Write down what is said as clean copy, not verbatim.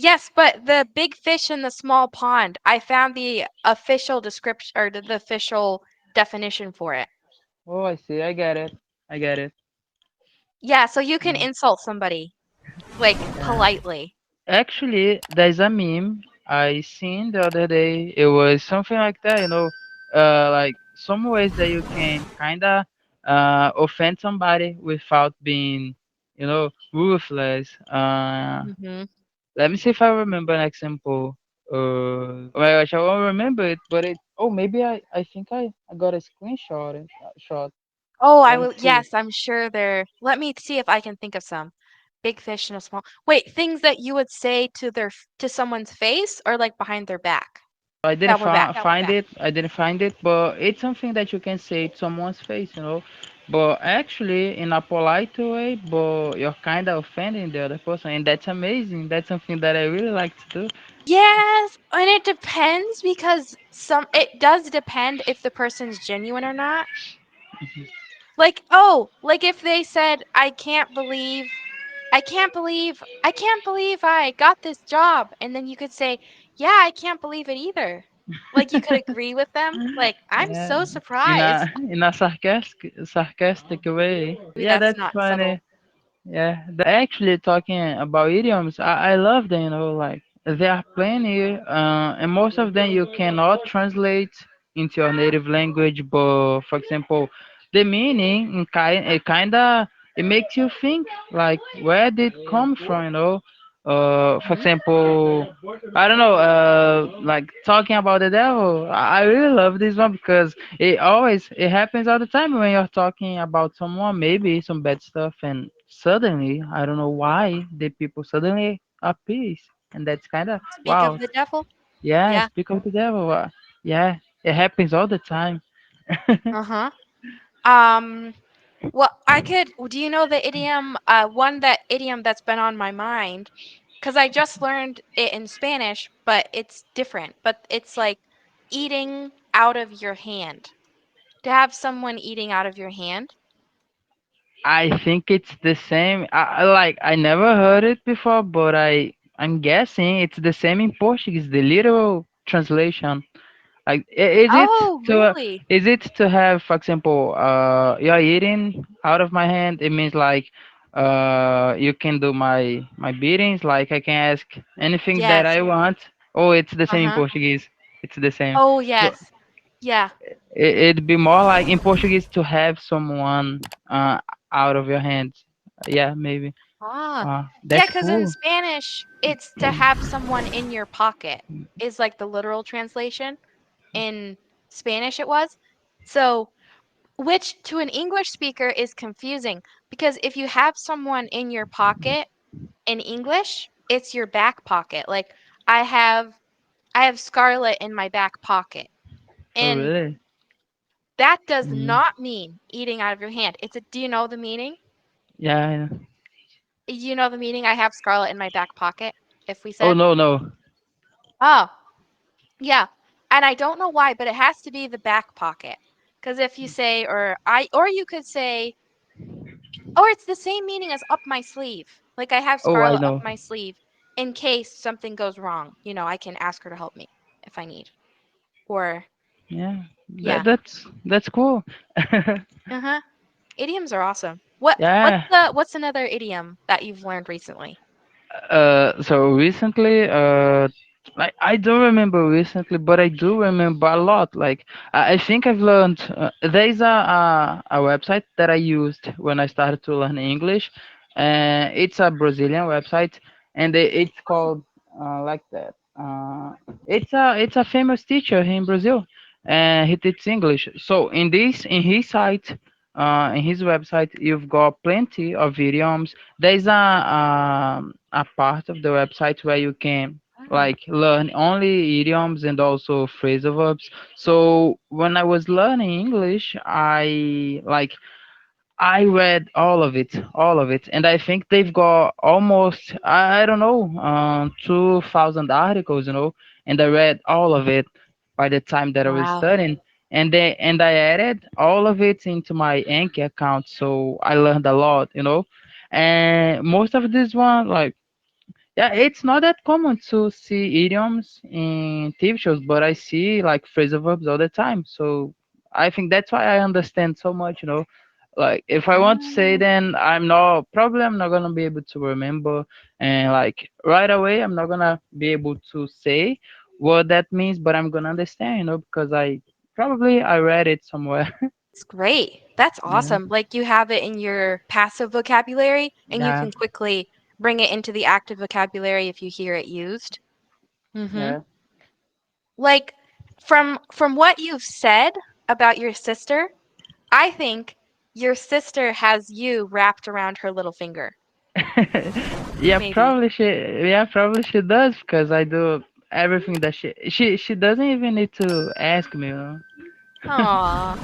Yes, but the big fish in the small pond, I found the official description or the official definition for it. Oh, I see. I get it. I get it. Yeah, so you can Yeah. insult somebody, like, Yeah. politely. Actually, there's a meme I seen the other day. It was something like that, like some ways that you can kinda offend somebody without being, ruthless. Mhm. Let me see if I remember an example. Oh my gosh, I won't remember it, but maybe I think I got a screenshot. Shot. Oh, I Let me will. see. Yes, I'm sure there. Let me see if I can think of some. Big fish in a small. Wait, things that you would say to to someone's face or like behind their back. I didn't That were bad. find it. I didn't find it, but it's something that you can say to someone's face. But actually, in a polite way, but you're kind of offending the other person, and that's amazing. That's something that I really like to do. Yes, and it depends because it does depend if the person's genuine or not. Like, oh, like if they said, I can't believe I got this job. And then you could say, yeah, I can't believe it either. Like you could agree with them. Like, I'm Yeah, so in surprised. a sarcastic way. Maybe Yeah, that's that's not funny. subtle. Yeah, actually talking about idioms, I love them, like there are plenty, and most of them you cannot translate into your native language, but for example, the meaning it kinda it makes you think like where did it come from, for example, I don't know, like talking about the devil. I really love this one because it happens all the time when you're talking about someone, maybe some bad stuff, and suddenly I don't know why the people suddenly appear, and that's kind of Speak of wow. the devil. Yeah, Yeah. speak of the devil. Yeah, it happens all the time. Uh-huh. Um, well, do you know the idiom, that idiom that's been on my mind? Because I just learned it in Spanish, but it's different. But it's like eating out of your hand. To have someone eating out of your hand. I think it's the same. I never heard it before, but I'm guessing it's the same in Portuguese. The literal translation. Like, Oh, really? is it to have, for example, you're eating out of my hand? It means like, you can do my beatings. Like I can ask anything that Yes. I want. Oh, it's the same in Uh-huh. Portuguese. It's the same. Oh, But yes. Yeah. it'd be more like in Portuguese to have someone out of your hands. Yeah, maybe. Ah. Yeah, That's because in cool. Spanish, it's to have someone in your pocket, is like the literal translation. In Spanish, it was. So, which to an English speaker is confusing because if you have someone in your pocket in English, it's your back pocket. Like, I have I have Scarlet in my back pocket. Oh, And really? that does Mm. not mean eating out of your hand. Do you know the meaning? Yeah. I know. You know the meaning I have Scarlet in my back pocket, if we Oh, said? no, no. Oh, yeah. And I don't know why, but it has to be the back pocket. Because if you say, or you could say, or it's the same meaning as up my sleeve. Like I have Oh, I Scarlet up know. my sleeve in case something goes wrong. I can ask her to help me if I need. Or, Yeah, yeah. that's cool. Uh-huh. Idioms are awesome. What's Yeah. what's another idiom that you've learned recently? So recently, I don't remember recently, but I do remember a lot. Like I think I've learned. There is a website that I used when I started to learn English, and it's a Brazilian website, and it's called like that. It's a famous teacher here in Brazil, and he teaches English. So in his site, in his website, you've got plenty of idioms. There's a part of the website where you can Ah. like learn only idioms and also phrasal verbs. So when I was learning English, I read all of it, and I think they've got almost I don't know 2,000 articles, and I read all of it by the time that I was Wow. studying, and I added all of it into my Anki account, so I learned a lot, and most of this one like Yeah, it's not that common to see idioms in TV shows, but I see like phrasal verbs all the time. So I think that's why I understand so much, you know. Like if I want to say, Oh, then I'm not gonna be able to remember, and like right away I'm not gonna be able to say what that means, but I'm gonna understand, you know, because I read it somewhere. it's great. That's Yeah, awesome. Like you have it in your passive vocabulary and you yeah, can quickly bring it into the active vocabulary if you hear it used. Mm-hmm. yeah. Like from what you've said about your sister, I think your sister has you wrapped around her little finger. Yeah, Maybe. probably she does because I do everything that she doesn't even need to ask me, you know. Aw.